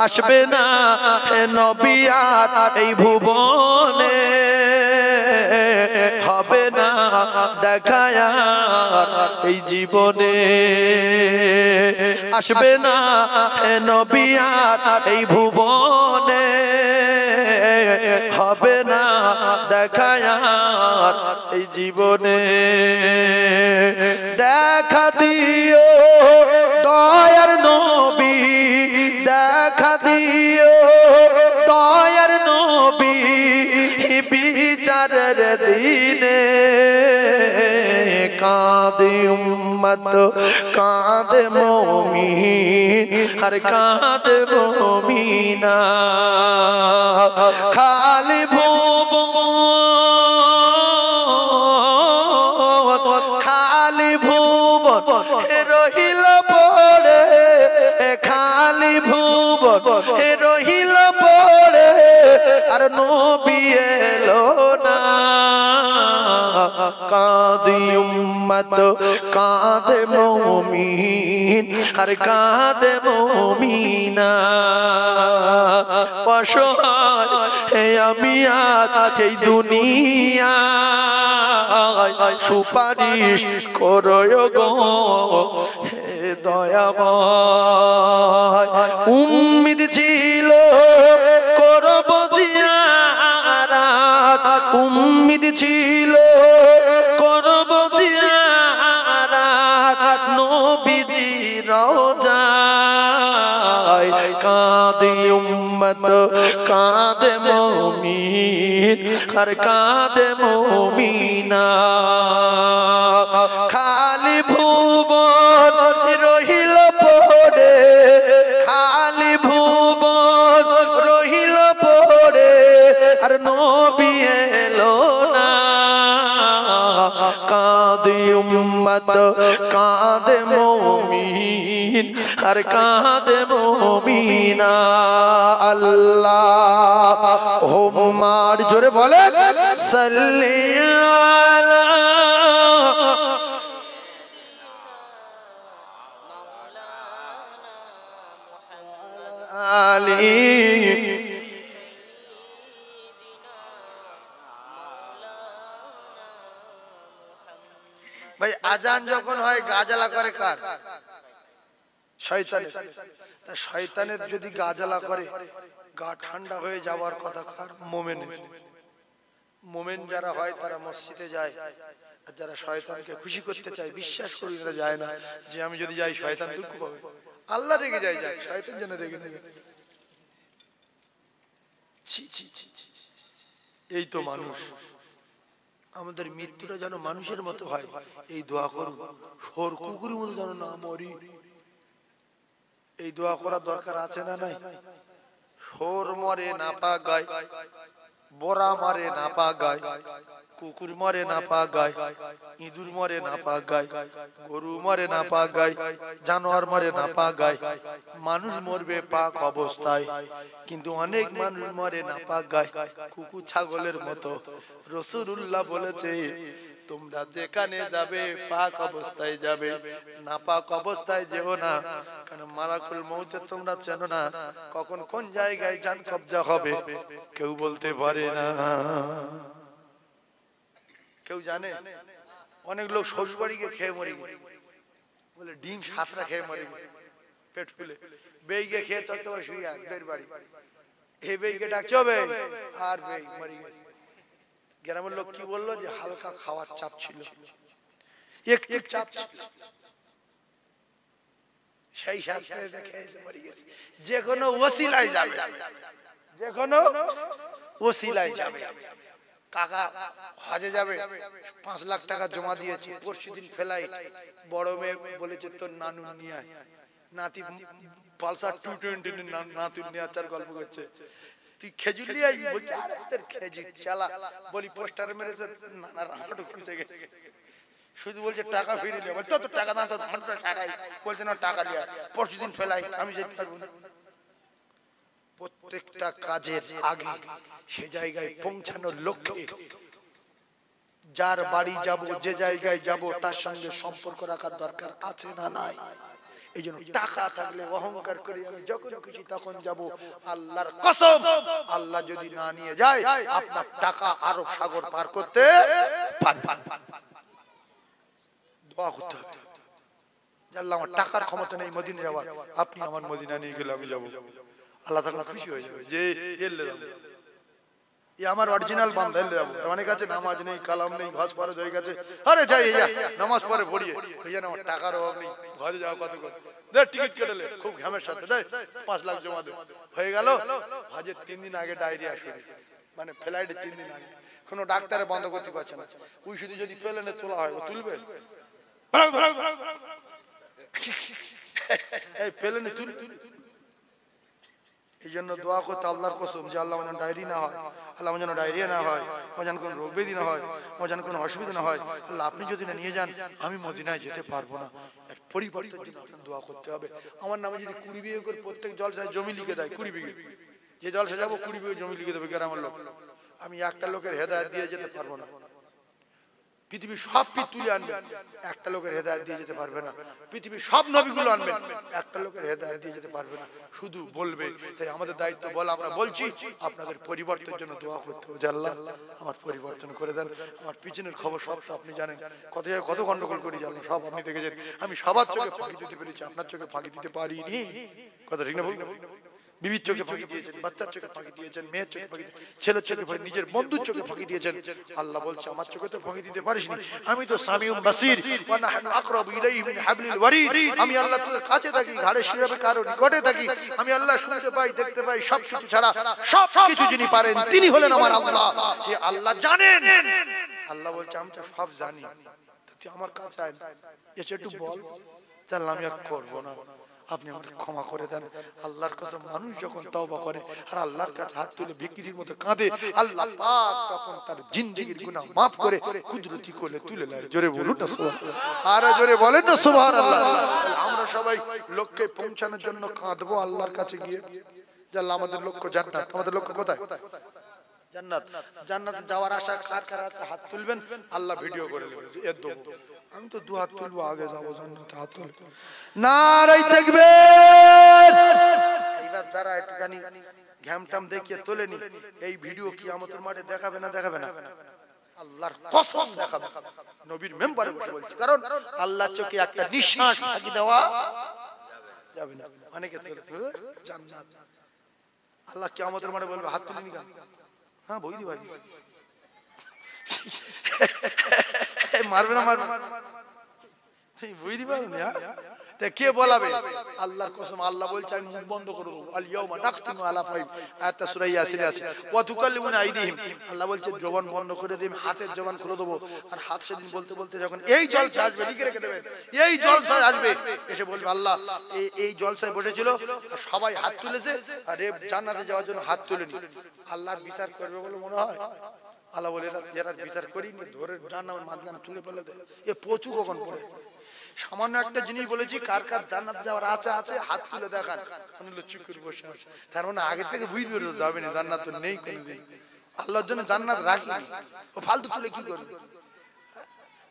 Speaker 1: আসবে না হে নবী আর এই ভুবনে, হবে না দেখা আর এই জীবনে, আসবে না হে নবী আর এই ভুবনে, হবে না দেখা আর এই জীবনে, দেখা দিও দয়ার নবী, দেখা দিও দয়ার নবী বিচারের দিনে, কাঁদে উম্মত কাঁদে মুমিন আর কাঁদে মুমিনা, খালি ভুবন খালি ভুবন রহিল পড়ে, খালি ভুবন রহিল পড়ে আর নবী এলো না, কাঁদে উম্মত কাঁদে মুমিন আর কাঁদে মুমিনা, অসহায় হে আমি আজ এই দুনিয়া, সুপারিশ করো গো হে দয়াময়, উম্মিদ ছিল করব জিয়ারাত, উম্মিদ ছিল করব জিয়ারাত নবীজি রওজায়, কাঁদে উম্মত কাঁদে মুমিন আর কাঁদে মুমিনা, খালি ভুবন রহিল পড়ে, খালি ভুবন রহিল পড়ে আর নবী এলো না, কাঁদে উম্মত কাঁদে মুমিন আর কাঁদে মুমিনা, আল্লাহুম্মা জোরে বলে সাল্লি আলা আলি। ভাই আজান যখন হয় গাজালা করে কার? শয়তানের। তা শয়তানের যদি গাজালা করে গা ঠান্ডা হয়ে যাওয়ার কথা কার? মোমেনের। মোমেন যারা হয় তারা মসজিদে যায়, আর যারা শয়তানকে খুশি করতে চায় বিশ্বাস করি এরা যায় না, যে আমি যদি যাই শয়তান দুঃখ পাবে, আল্লাহ রেগে যায়, যায় শয়তান যেন রেগে নেবে। ছি ছি ছি ছি, এই তো মানুষ। আমাদের মৃত্যুটা যেন মানুষের মতো হয়, এই দোয়া করুন। শোর কুকুরের মতো যেন না মরি, এই দোয়া করার দরকার আছে না নাই? শোর মরে না পা গায়, বোরা মারে না পা গায়, কুকুর মরে না পা গায়, ইঁদুর মরে না পা গায়, গরু মরে না পা গায়, জানোয়ার মরে না পা গায়, মানুষ মরবে পাক অবস্থায়, কিন্তু অনেক মানুষ মরে না পা গায় কুকুর ছাগলের মতো। রাসূলুল্লাহ বলেছে তোমরা যেখানে যাবে পাক অবস্থায় যাবে, না পাক অবস্থায় যেও না, কারণ মালাকুল মউতে তোমরা চেনো না কখন কোন জায়গায় জান কবজা হবে, কেউ বলতে পারে না। কেউ জানে? অনেক লোক শ্বশুরবাড়ি গিয়ে খেয়ে মরে গেছে, বলে ডিম সাতটা খেয়ে মরে গেছে পেট ফুলে, বেইগে খেয়ে তো শুয়ে বের বাড়ি, এই বেইগে ডাকছে হবে আর বেই মরে গেছে। গ্রামের লোক কি বললো, যে হালকা খাওয়ার চাপ ছিল, একটু চাপ ছিল, সেই সাথে খেয়েছে মরে গেছে। যে কোনো ওসিলায় যাবে, যে কোনো ওসিলায় যাবে। কাকা হজে যাবে, 5 লাখ টাকা জমা দিয়েছে, পরশুদিন ফ্লাইট, বড় মেয়ে বলেছে তোর নানু নিয়ে আয়, নাতি পালসার 220 নাতুর নিয়ে আচার গল্প করছে, তুই খেজুর নিয়ে আসবি, বলছে আরে তোর খেজুর চালা, বলি পোস্টার মেরেছে, নানার হাঁটু খুঁজে গেছে, শুধু বলছে টাকা ফিরে নিয়ে, বলছে তোর টাকা না, তোর হাঁটুটা সারাই, বলছে না টাকা নিয়ে পরশুদিন ফ্লাইট, আমি যেতে পারবো না। প্রত্যেকটা কাজের আগে সে জায়গায় পৌঁছানোর লক্ষ্যে যার বাড়ি যাব, যে জায়গায় যাব, তার সঙ্গে সম্পর্ক রাখার দরকার আছে না নাই? এই জন্য টাকা থাকলে অহংকার করে আমি যখন খুশি তখন যাব, আল্লাহর কসম আল্লাহ যদি না নিয়ে যায় আপনার টাকা আরব সাগর পার করতে পারবেন। দোয়া করতে হবে, আল্লাহ আমার টাকার ক্ষমতা নেই মদিনা যাওয়ার, আপনি আমার মদিনা নিয়ে গেলে আমি যাবো। আল্লাহ তাআলা খুশি হয়ে যাবে যে এলে যাবো, এই আমার অরিজিনাল বান্দা, এলে যাবো। অনেক আছে নামাজ নেই, কালাম নেই, হজ ফরজ হয়ে গেছে, আরে যাই নামাজ পড়ে পড়িয়ে ওই জন্য আমার টাকার অভাব নেই, ঘরে যাওয়া কত কত দে, টিকিট কেটে লে, খুব ঘামের সাথে দে 5 লাখ জমা দে, হয়ে গেল। হজের 3 দিন আগে ডায়রিয়া শুরু, মানে ফ্লাইটে 3 দিন আগে, কোনো ডাক্তারে বন্ধ করতে পারছে না। ওই শুধু যদি প্লেনে তোলা হয়, ও তুলবে? এই প্লেনে তুল। এই জন্য দোয়া করতে আল্লাহর কসম, যে আল্লাহ যেন ডায়রি না হয়, আল্লাহ যেন ডায়রিয়া না হয়, আমার যেন কোনো রোগ ব্যাধি না হয়, আমার যেন কোনো অসুবিধা না হয়। আল্লাহ আপনি যদি না নিয়ে যান আমি মদিনায় যেতে পারবো না। এর পরিবর্তনের জন্য আপনার দোয়া করতে হবে। আমার নামে যদি 20 বিঘে করে প্রত্যেক জলসায় জমি লিখে দেয়, 20 বিঘে, যে জলসা যাবো 20 বিঘে জমি লিখে দেবে গ্রামের লোক, আমি একটা লোকের হেদায়েত দিয়ে যেতে পারবো না। পৃথিবীর সব পীর তুলে আনবেন, একটা লোকের হেদায়েত দিয়ে যেতে পারবে না। পৃথিবীর সব নবীগুলো আনবেন, একটা লোকের হেদায়েত দিয়ে যেতে পারবে না, শুধু বলবে। তাই আমাদের দায়িত্ব বলা, আমরা বলছি আপনাদের পরিবর্তনের জন্য দোয়া করতে হবে, যে আল্লাহ আমার পরিবর্তন করে দেন। আমার পিছনের খবর সব আপনি জানেন, কত জায়গায় কত গন্ডগোল করি জানেন, সব আপনি দেখেছেন। আমি সবার চোখে ফাঁকি দিতে পেরেছি, আপনার চোখে ফাঁকি দিতে পারিনি। কথা ঠিক না বলুন? বিবির চোখে ফাঁকি দিয়েছেন, বাচ্চার চোখে ফাঁকি দিয়েছেন, মেয়ের চোখে ফাঁকি, ছেলের চোখে ফাঁকি, নিজের বন্ধুর চোখে ফাঁকি দিয়েছেন। আল্লাহ বলছে আমার চোখে তো ফাঁকি দিতে পারিসনি, আমি তো সামিউম বাসির, ওয়া নাহনু আকরাবু ইলাইহি মিন হাবলিল ওয়ারিদ। আমি আল্লাহ তোর কাছে থাকি, ঘাড়ে শিরাবে কারো নিকটে থাকি। আমি আল্লাহ শুনতে পাই, দেখতে পাই, সব কিছু ছাড়া সব কিছু যিনি পারেন তিনি হলেন আমার আল্লাহ। যে আল্লাহ জানেন, আল্লাহ বলছে আমি তো সব জানি, তুই আমার কাছে আয়, এসে একটু বল, জানলাম আমি আর করবো না, আপনি আমাকে ক্ষমা করে দেন। আল্লাহর কাছে মানুষ যখন তওবা করে আর আল্লাহর কাছে হাত তুলে বিক্রির মতো কাঁদে, আল্লাহ পাক তখন তার জিন্দেগীর গুনাহ maaf করে কুদরতি কোলে তুলে নেয়। জোরে বলুন না সুবহানাল্লাহ, আর জোরে বলেন না সুবহানাল্লাহ। আমরা সবাই লক্ষ্যে পৌঁছানোর জন্য কাঁদবো আল্লাহর কাছে গিয়ে, যে আল্লাহ আমাদের লক্ষ্য জান্নাত। আমাদের লক্ষ্য কোথায়? জান্নাত। জান্নাতে যাওয়ার আশা কার কার আছে হাত তুলবেন, আল্লাহ ভিডিও করে নেবে, এর দেব। আমি তো 2 হাত তুলবো, আগে যাবো জান্নাতে, হাত তুল। নারে তাকবীর। এইবার যারা একটুখানি ঘ্যামটাম দেখিয়ে তোলেনি, এই ভিডিও কিয়ামতের মাঠে দেখাবে না? দেখাবে না? আল্লাহর কসম দেখাবে। নবীর মেম্বারে বসে বলছি, কারণ আল্লাহর চোখে একটা নিঃশ্বাস ফাঁকি দেওয়া যাবে না। অনেকে জান্নাত আল্লাহ কিয়ামতের মাঠে বলবে হাত তুলে নিকা, হ্যাঁ বই দি ভাই মারবে না মারবে বই দি পারো না। কে বলাবে? আল্লাহর কসম, আল্লাহ বলছে আমি মুখ বন্ধ করে দেব। আল ইয়াউমা নাখতিমু আলা ফাইম, আয়াতটা সূরা ইয়াসিনে আছে। ওয়া তুকাল্লিমুনা আইদিহিম, আল্লাহ বলছে জবান বন্ধ করে দিম, হাতের জবান খুলে দেব। আর হাত সেদিন বলতে বলতে যখন এই জলসা আসবে, লিখে রেখে দেবেন, এই জলসা আসবে, এসে বলবে আল্লাহ এই জলসায় বসেছিল সবাই হাত তুলেছে আর এ জান্নাতে যাওয়ার জন্য হাত তুলেনি। আল্লাহর বিচার করবে বলে মনে হয়? আল্লাহ বলে এরা বিচার করিনি, ধরে জান্নাতের মাঝখানে তুলে ফেলে দেয়। এ পচু কখন পড়ে? সামান্য একটা জিনিস বলেছি, কার কার জান্নাতে যাওয়ার আশা আছে হাত তুলে দেখান। আমি চুপ করে বসে আছি, তার মানে আগে থেকে বুঝতে যাবে না জান্নাত তো নেই কোনোদিন। আল্লাহর জন্য জান্নাত রাখিনি, ও ফালতু তুলে কি করবে?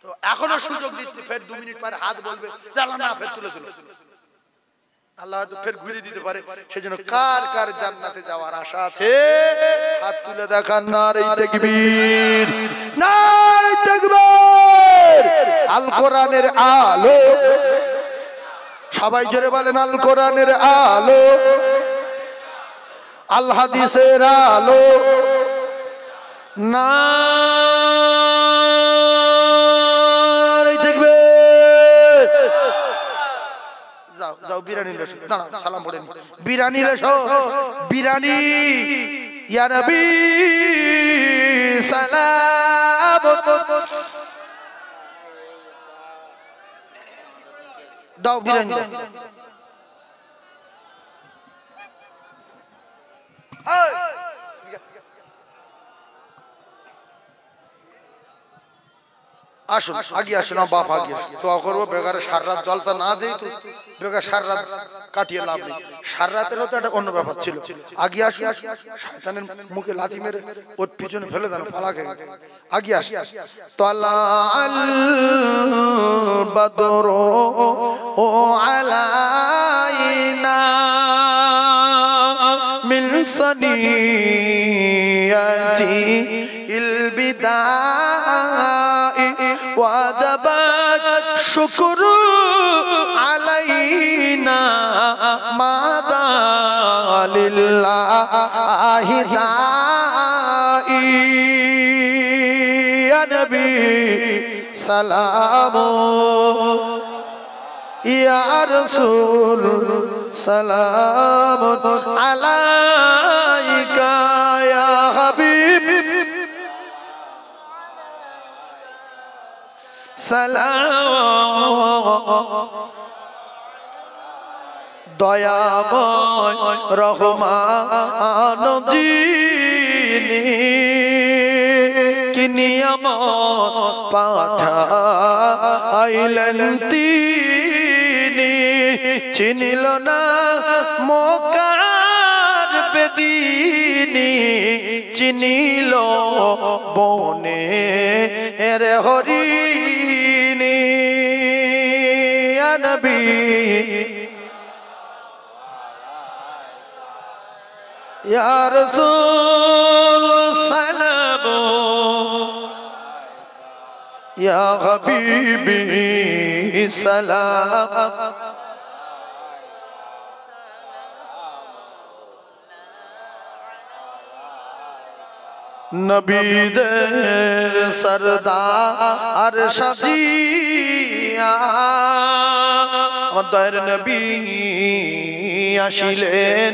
Speaker 1: তো এখনো সুযোগ দিচ্ছে, ফের 2 মিনিট পরে হাত বলবে জানা না, ফের তুলে তুলে আল্লাহ হয়তো ফের ঘুরে দিতে পারে। সেজন্য কার কার জান্নাতে যাওয়ার আশা আছে হাত তুলে দেখান। নারে তাকবীর, নারে তাকবীর। আল কোরআনের আলো, সবাই জোরে বলেন আল কোরআনের আলো, আল হাদিসের আলো। নারে তাকবীর। যাও যাও বিরিয়ানি লেসো, দাঁড়াও সালাম পড়ে নি, বিরিয়ানি লেসো, বিরিয়ানি। ইয়া নবী সালাম, দাও বিরিয়ানি দাও। আসুন আগে আসুন, বাপ আগে আসুন। তো করবো বেকার সারা রাত জলসা না, যেহেতু বেকার সারা রাত কাটিয়ে লাভ নেই। সারা রাতেরও তো একটা অন্য ব্যাপার ছিল। আগে আসি, শয়তানের মুখে লাথি মেরে ওর পিছনে ফেলে দেন পালাকে। আগে আসি। তালাল বদরু ও আলাইনা মিন সানিয়াতি ইল বিদাই ওয়াজাবাত শুকরু আলাইনা মাদা লিল্লাহি দাই। ইয়া নবী সালাম, ইয়া রাসূল সালাম আলাইকা ইয়া হাবিব সালাম। দয়াময় রহমান যিনি কি নিয়ামত পাঠাইলেন তিনি, চিনিল না মক্কার বেদিনী, চিনিল বনে এর হরিণী। ইয়া নবী ইয়া রাসূল সালাম, ইয়া হাবিবি সালাম। নবীদের সরদার সাজিয়া আমার দয়ার নবী আসিলেন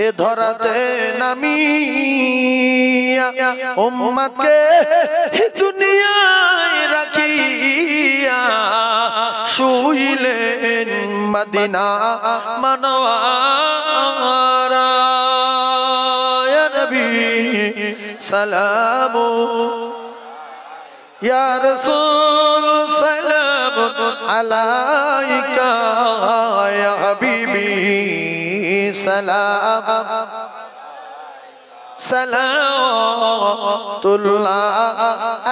Speaker 1: এ ধরাতে নামিয়া, উম্মতকে দুনিয়ায় রাখিয়া শুইলেন মদিনা মনোয়ারা। ইয়া নবী সালাম, ইয়া রাসূল সালাম আলাইকা ইয়া হাবিবি সালাম, সালাতুল্লাহ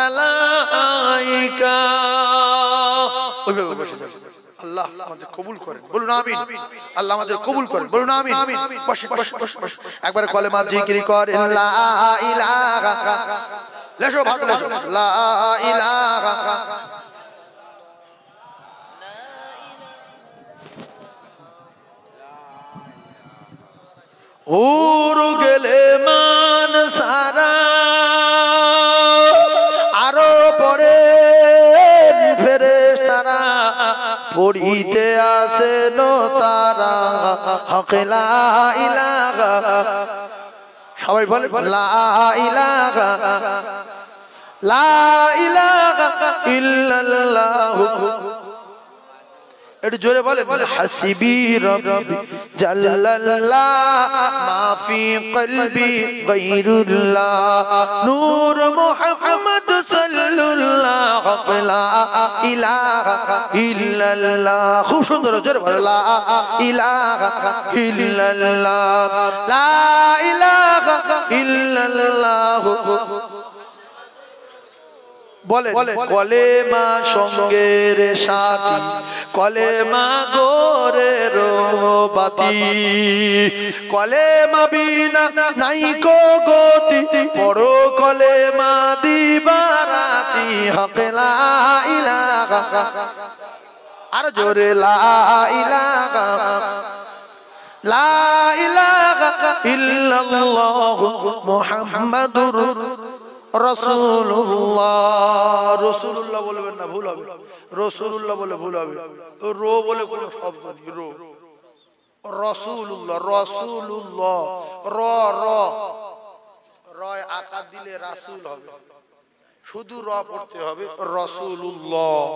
Speaker 1: আলাইকা। ওইভাবে বসে যাবেন। আল্লাহ আমাদের কবুল করেন, বলুন আমিন। আল্লাহ আমাদের কবুল করেন, বলুন আমিন। বসে বসে বসে বসে একবার কলেমা জিকির করেন, লা ইলাহা, লেসো ভাত লেসো, লা ইলাহা হুর গেলে মান সারা আরো পরে ফেরেশতারা পড়িতে আসেন তারা হক লা ইলাহা সবাই বলে লা ইলাহা লা ইলাহা ইল্লাল্লাহ একটু জোরে বলেন হাসিবি রাব্বি জাল্লাল্লাহ মা ফি কলবি গায়রুল্লাহ নূর মুহাম্মদ সাল্লাল্লাহু লা ইলাহা ইল্লাল্লাহ খুব সুন্দর জোরে বলেন লা ইলাহা ইল্লাল্লাহ লা ইলাহা ইল্লাল্লাহ বলে কলেমা সঙ্গের সাথী কলেমা গোরের বাতি কলেমা বিনা নাই কো গতি পড়ো কলেমা দিবারাতি হক লা ইলাহা আর জোরে লা ইলাহা লা ইলাহা ইল্লাল্লাহ মুহাম্মাদুর রাসূলুল্লাহ রাসূলুল্লাহ বলবেন না ভুল হবে রাসূলুল্লাহ বলে ভুল হবে রো বলে কোনো শব্দ নেই রো রাসূলুল্লাহ রাসূলুল্লাহ র র রয় আকার দিলে রাসূল হবে শুধু র পড়তে হবে রাসূলুল্লাহ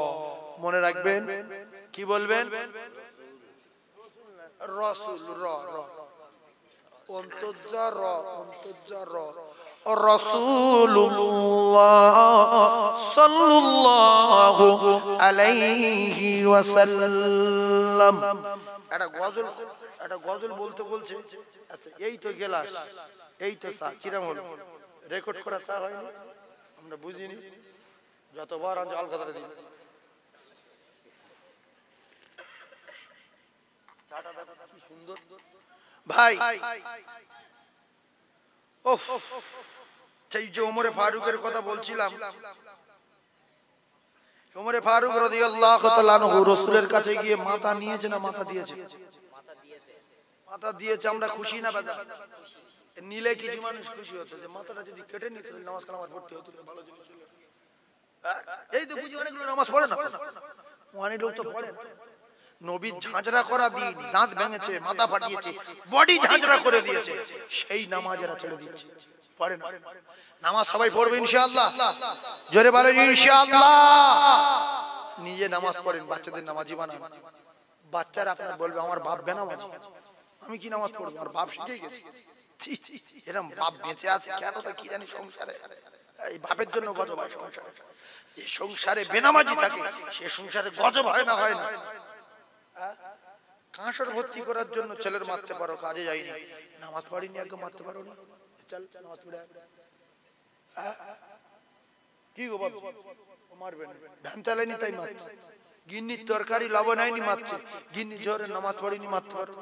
Speaker 1: মনে রাখবেন কি বলবেন রাসূল র র অন্তর্জা র অন্তর্জা র রাসূলুল্লাহ সাল্লাল্লাহু আলাইহি ওয়াসাল্লাম একটা গজল বলতে বলছে আচ্ছা এই তো গেলাস এই তো সা কিরম হলো রেকর্ড করা সা হয়নি আমরা বুঝিনি যতবার আমি আল কথা দিই চাটা দেখো কি সুন্দর ভাই ওফ সেই যে ওমরে ফারুকের কথা বলছিলাম ওমরে ফারুক রাদিয়াল্লাহু তাআলা আনহু রাসূলের কাছে গিয়ে মাথা নিয়েছে না মাথা দিয়েছে মাথা দিয়েছে আমরা খুশি না বাজা নিলে কিছু মানুষ খুশি হতো যে মাথাটা যদি কেটে নিত নামাজ কালামাত পড়তে হতো ভালো জিনিস ছিল এই তো বুঝি অনেকগুলো নামাজ পড়ে না অনেক লোক তো পড়ে নবী ঝাঁঝরা করা দিন দাঁত ভেঙেছে মাথা ফাটিয়েছে বডি ঝাঁঝরা করে দিয়েছে সেই নামাজেরা ছেড়ে দিয়েছে পড়ে না নামাজ সবাই পড়বে ইনশাআল্লাহ জোরে বলেন ইনশাআল্লাহ নিজে নামাজ পড়েন বাচ্চাদের নামাজি বানান বাচ্চারা আপনার বলবে আমার বাপ বেনামাজি আমি কি নামাজ পড়বো আমার বাপ শিখে গেছে এরকম বাপ বেঁচে আছে কেন তা কি জানি সংসারে এই বাপের জন্য গজব হয় সংসারে যে সংসারে বেনামাজি থাকে সে সংসারে গজব হয় না কাঁসর ভর্তি করার জন্য ছেলের মারতে পারো কাজে যায়নি নামাজ পড়িনি একদম মারতে পারো না চল নামাজ পড়ে কি গো বাবা মারবে না ধান চালাইনি তাই মারছে গিন্নির তরকারি লবণ হয়নি মারছে গিন্নি জোরে নামাজ পড়িনি মারতে পারো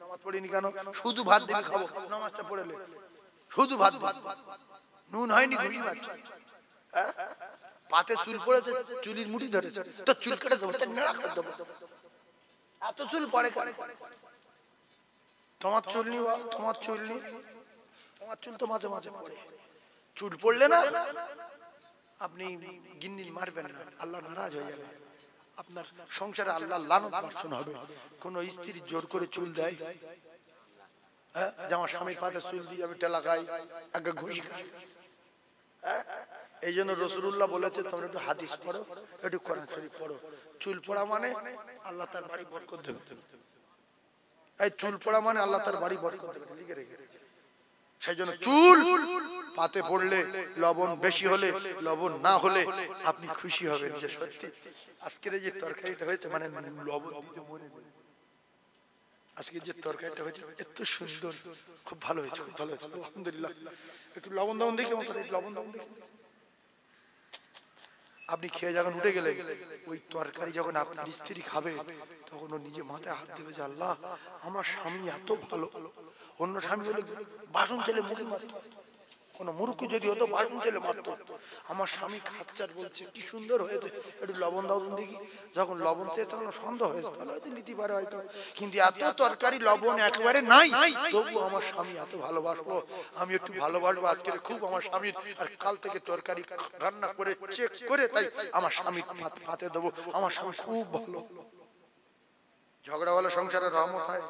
Speaker 1: নামাজ পড়িনি কেন শুধু ভাত দিবি খাবো নামাজটা পড়েলে শুধু ভাত নুন হয়নি ঘুরি মারছে পাতে চুল পড়েছে চুলির মুঠি ধরেছে তো চুল কেটে দেবো নেড়া করে দেবো এত চুল পড়ে তোমার চুল নি তোমার চুল নি তোমার চুল তো মাঝে মাঝে পড়ে চুল পড়লে না আপনি গিন্নি মারবেন না আল্লাহ নারাজ হয়ে যাবে আপনার সংসারে আল্লাহ লানত বর্ষণ হবে কোন স্ত্রী জোর করে চুল দেয় হ্যাঁ যে আমার স্বামীর পাতে চুল দিয়ে আমি টেলা খাই আগে ঘুষি খাই এই জন্য রাসূলুল্লাহ বলেছে তোমরা একটু হাদিস পড়ো একটু কোরআন শরীফ পড়ো চুল পড়া মানে আল্লাহ তার বাড়ি বরকত দেবে এই চুল পড়া মানে আল্লাহ তার বাড়ি বরকত দেবে লিখে রেখে সেই জন্য চুল পাতে পড়লে লবণ বেশি হলে লবণ না হলে আপনি খুশি হবেন যে সত্যি আজকের এই যে তরকারিটা হয়েছে মানে লবণ দিতে মনে নেই আজকে যে তরকারিটা হয়েছে এত সুন্দর খুব ভালো হয়েছে খুব ভালো হয়েছে আলহামদুলিল্লাহ একটু লবণ দাও দেখি আমার লবণ দাও দেখি আপনি খেয়ে যখন উঠে গেলে ওই তরকারি যখন আপনার স্ত্রী খাবে তখন ও নিজে মাথায় হাত দেবে যে আল্লাহ আমার স্বামী এত ভালো অন্য স্বামী হলে বাসন ছেলে মুখে মারত কোন মূর্খ যদি হতো বাড়ুন তেলে মারতো। আমার স্বামী খাচ্চার বলছে কি সুন্দর হয়েছে, একটু লবণ দাও দেখি। যখন লবণ চেয়ে তখন সন্দেহ হয়েছে, তাহলে হয়তো নিতে পারে হয়তো। কিন্তু এত তরকারি লবণ একেবারে নাই, তবু আমার স্বামী এত ভালোবাসলো, আমি একটু ভালোবাসবো আজকে খুব আমার স্বামীর। আর কাল থেকে তরকারি রান্না করে চেক করে তাই আমার স্বামীর ভাতে দেবো। আমার স্বামী খুব ভালো। ঝগড়া হলে সংসারে রহমত হয়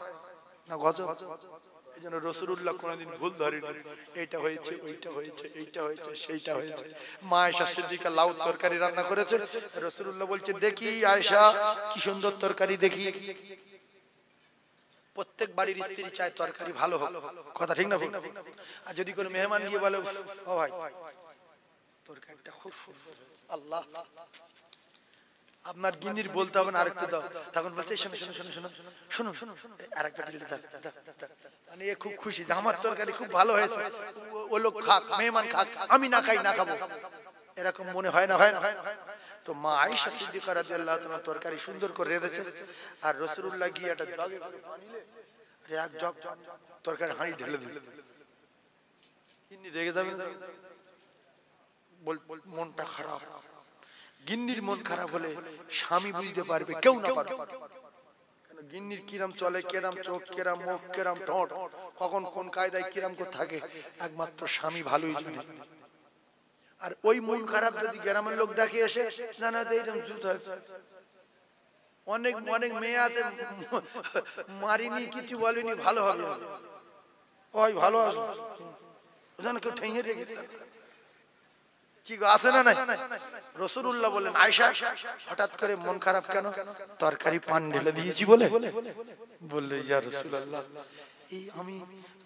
Speaker 1: না গজব? এই জন্য রাসূলুল্লাহ কোনদিন ভুল ধরেনি। এইটা হয়েছে, ওইটা হয়েছে, এইটা হয়েছে, সেইটা হয়েছে। মা আয়েশা সিদ্দিকা লাউ তরকারি রান্না করেছে, রাসূলুল্লাহ বলছে দেখি আয়েশা কি সুন্দর তরকারি দেখি। প্রত্যেক বাড়ির স্ত্রী চায় তরকারি ভালো হোক, কথা ঠিক না? আর যদি কোনো মেহমান গিয়ে বলে ও ভাই তরকারিটা খুব সুন্দর, আল্লাহ আপনার গিন্নির বলতে হবে না আরেকটু দাও, তখন বলছে শোনো শোনো শোনো শোনো শোনো শোনো আরেকটা দিলে দাও। মানে এ খুব খুশি যে আমার তরকারি খুব ভালো হয়েছে, ও লোক খাক, মেহমান খাক, আমি না খাই না খাবো, এরকম মনে হয় না? হয় না? তো মা আয়েশা সিদ্দিকা রাদিয়াল্লাহু তাআলা তরকারি সুন্দর করে রেঁধেছে, আর রাসূলুল্লাহ গিয়ে একটা জগে পানি নিয়ে এক জগ তরকারি হাঁড়ি ঢেলে দিল। গিন্নি রেগে যাবে না? মনটা খারাপ। গিন্নির মন খারাপ হলে স্বামী বুঝতে পারবে, কেউ না পারবে। কেন গিন্নির কিরাম চলে, কিরাম চোখ, কিরাম মুখ, কিরাম ঠোঁট, কখন কোন কায়দায় কিরাম করে থাকে, একমাত্র স্বামী ভালোই জানে। আর ওই মন খারাপ যদি গ্রামের লোক দেখে এসে জানা যায় এরকম জুত হয়। অনেক অনেক মেয়ে আছে মারিনি কিছু বলেনি, ভালো হবে, ওই ভালো আছে জানো, কেউ ঠেঙে রেখেছে কি আছে না? নাই। রাসূলুল্লাহ বললেন আয়েশা হঠাৎ করে মন খারাপ কেন? তরকারি পান ঢেলে দিয়েছি বলে। বললে ইয়া রাসূলুল্লাহ এই আমি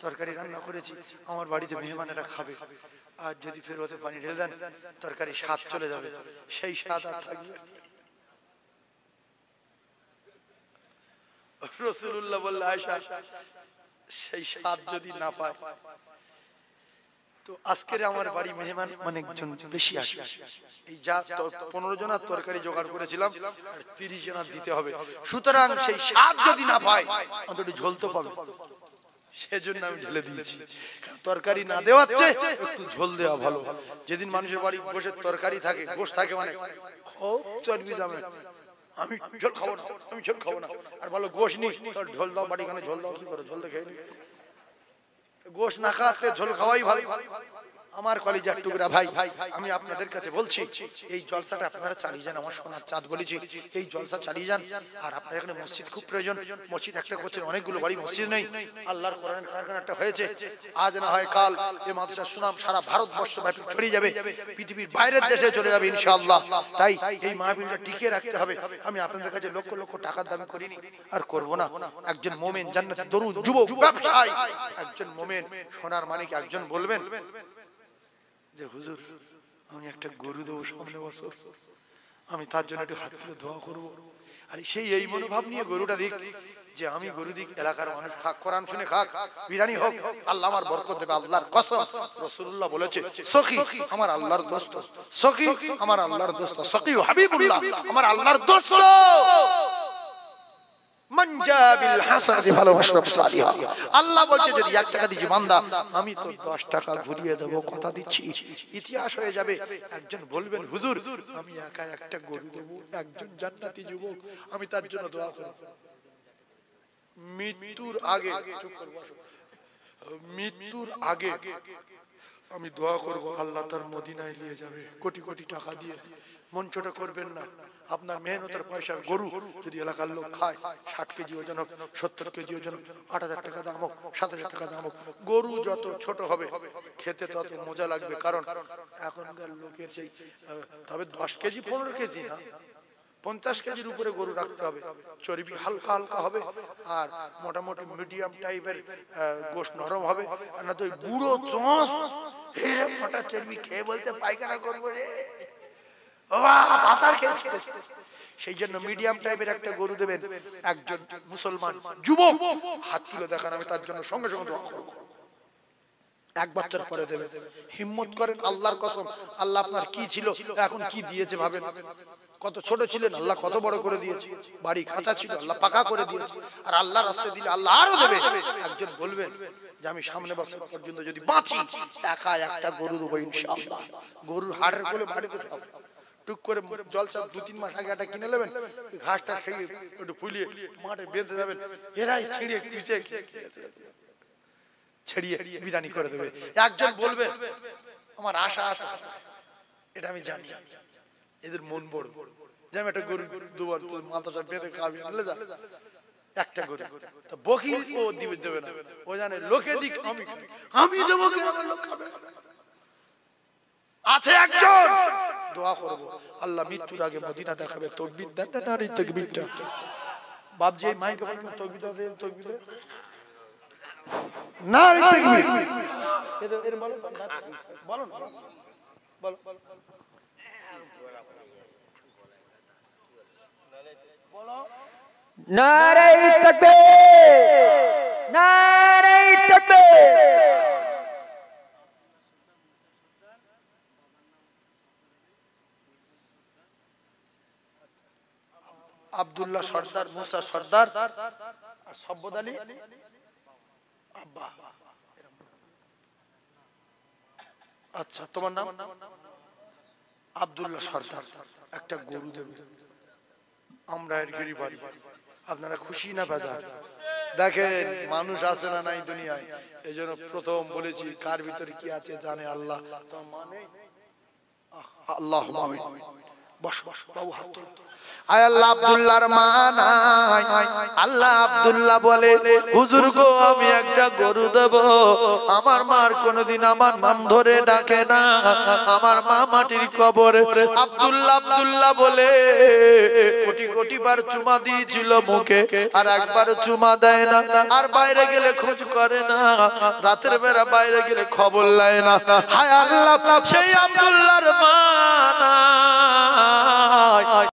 Speaker 1: তরকারি রান্না করেছি, আমার বাড়িতে মেহমানেরা খাবে, আর যদি ফের ওতে পানি ঢেলে দেন তরকারি স্বাদ চলে যাবে, সেই স্বাদ আর থাকবে। রাসূলুল্লাহ বললেন আয়েশা সেই স্বাদ যদি না পায় তো আজকের আমার বাড়ি মেহমান অনেকজন বেশি আসবে, এই যা 15 জনের তরকারি জোগাড় করেছিলাম আর 30 জনের দিতে হবে, সুতরাং সেই স্বাদ যদি না পায় অন্তত ঝোল তো পাবে, সেজন্য আমি ঢেলে দিয়েছি। তরকারি না দেওয়াচ্ছে একটু ঝোল দেওয়া ভালো। যেদিন মানুষের বাড়ি বসে তরকারি থাকে, গোশ থাকে, মানে খুব চর্বি জমে, আমি ঝোল খাবো না, আমি ঝোল খাবো না, আর ভালো গোশ নি তোর ঝোল দাও, বাড়ি খানে ঝোল দাও, কি করে ঝোল দেখে গোশ না খাতে ঝোল খাওয়াই ভালো। আমার কলিজার টুকরা ভাই, আমি আপনাদের কাছে বলছি এই জলসাটা আপনারা চালিয়ে যান, আমার সোনার চাঁদ বলেছি এই জলসা চালিয়ে যান। আর আপনার এখানে মসজিদ খুব প্রয়োজন, মসজিদ একটা করছেন, অনেকগুলো বাড়ি মসজিদ নেই, আল্লাহর কোরআন কারখানা একটা হয়েছে, আজ না হয় কাল এই মাদ্রাসার সুনাম সারা ভারতবর্ষ ব্যাপী ছড়িয়ে যাবে, পৃথিবীর বাইরের দেশে চলে যাবে ইনশাআল্লাহ। তাই এই মাহফিলটা টিকিয়ে রাখতে হবে। আমি আপনাদের কাছে লক্ষ লক্ষ টাকার দাবি করিনি আর করব না। একজন মুমিন জান্নাতি দরুদ যুবক ব্যবসায়ী, একজন মুমিন সোনার মানিক একজন বলবেন যে হুজুর আমি একটা গরু দেবো সামনে বছর, আমি তার জন্য একটু হাত তুলে দোয়া করবো। আর সেই এই মনোভাব নিয়ে গরুটা দিক, যে আমি গরু দিক, এলাকার মানুষ খাক, কোরআন শুনে খাক, বিরানি হোক, আল্লাহ আমার বরকত দেবে, আল্লাহর কসম। রাসূলুল্লাহ বলেছে সখী আমার আল্লাহর দোস্ত, সখী আমার আল্লাহর দোস্ত, সখী হাবিবুল্লাহ আমার আল্লাহর দোস্ত। আল্লাহ বলছে যদি 1 টাকা দিয়েছি বান্দা, আমি তো 10 টাকা ঘুরিয়ে দেবো, কথা দিচ্ছি। ইতিহাস হয়ে যাবে, একজন বলবেন হুজুর আমি একা একটা গরু দেবো, একজন জান্নাতি যুবক, আমি তার জন্য দোয়া করব। মৃত্যুর আগে, মৃত্যুর আগে আমি দোয়া করব আল্লাহ তার মদিনায় নিয়ে যাবে কোটি কোটি টাকা দিয়ে। মন ছোট করবেন না, আপনার মেহনতের পয়সার গরু যদি এলাকার লোক খায়, 60 কেজি ওজন হোক, 70 কেজি ওজন হোক, 8000 টাকা দাম হোক, 7000 টাকা দাম হোক, গরু যত ছোট হবে খেতে তত মজা লাগবে। কারণ এখনকার লোকের সেই, তবে 10 কেজি 15 কেজি না, 50 কেজির উপরে গরু রাখতে হবে, চর্বি হালকা হালকা হবে, আর মোটামুটি মিডিয়াম টাইপের গোশত নরম হবে। আর না তো ওই বুড়ো চোঁচ এরকম মোটা চর্বি খেয়ে বলতে পায়খানা করবো রে বাবা, বাজার খেয়ে। সেই জন্য মিডিয়াম টাইপের একটা গরু দেবেন। একজন মুসলমান যুবক হাত তুলে দেখান, আমি তার জন্য সঙ্গে সঙ্গে দোয়া করবো। 1 বছর পরে দেবেন, হিম্মত করেন, আল্লাহর কসম। আল্লাহ আপনার কি ছিল এখন কি দিয়েছে ভাবেন। কত ছোট ছিলেন, আল্লাহ কত বড় করে দিয়েছে। বাড়ি কাঁচা ছিল, আল্লাহ পাকা করে দিয়েছে। আর আল্লাহ রাস্তায় দিলে আল্লাহ আরো দেবে। একজন বলবেন যে আমি সামনে বছর পর্যন্ত যদি বাঁচি একা একটা গরু দেবো ইনশাআল্লাহ। গরুর হাড়ের কোলে বাড়িতে সব টুক করে জলসা 2-3 মাস আগে একটা কিনে নেবেন, ঘাসটা খেয়ে একটু ফুলিয়ে মাঠে বেঁধে যাবেন, এরাই ছিঁড়ে কুচে ছেড়িয়ে বিরিয়ানি করে দেবে। একজন বলবেন আমার আশা আছে, এটা আমি জানি, এদের মন বড়, যে আমি একটা গরু দুবার মাথা সব বেঁধে খাবি, একটা গরু তো বকিল ও দিবে দেবে না, ও জানে লোকে দিক আমি দেবো, লোক খাবে। আছে একজন দোয়া করব, আল্লাহ মৃত্যুর আগে মদিনা দেখাবে, তাকবীর দেন না নারী তাকবীরটা বাপজি এই মাইকে বলেন না, তাকবীর দেন, তাকবীর দেন নারী তাকবীর, এর বলো বলো না, বলো বলো
Speaker 2: নারে তাকবীর, নারে তাকবীর।
Speaker 1: আব্দুল্লাহ সর্দার, মুসা সর্দার আর সব্বদ আলী আব্বা। আচ্ছা তোমার নাম? আব্দুল্লাহ সর্দার একটা গরু দেবে, আমরা এর গিরি বাড়ি। আপনারা খুশি না বাজার? দেখেন মানুষ আছে না নাই দুনিয়ায়, এই জন্য প্রথম বলেছি কার ভিতরে কি আছে জানে আল্লাহ। আল্লাহ বস বস বাবু হাত তোলো। আয় আল্লাহ আব্দুল্লাহর মা নাই, আল্লাহ আব্দুল্লাহ বলে হুজুর গো আমি একটা গরু দেব। আমার মার কোনদিন আমার নাম ধরে ডাকে না, আমার মা মাটির কবরে। আব্দুল্লাহ আব্দুল্লাহ বলে কোটি কোটি বার চুমা দিয়েছিল মুখে, আর একবার চুমা দেয় না, আর বাইরে গেলে খোঁজ করে না, রাতের বেলা বাইরে গেলে খবর নেয় না। হায় আল্লাহ সেই আব্দুল্লাহর মা নাই।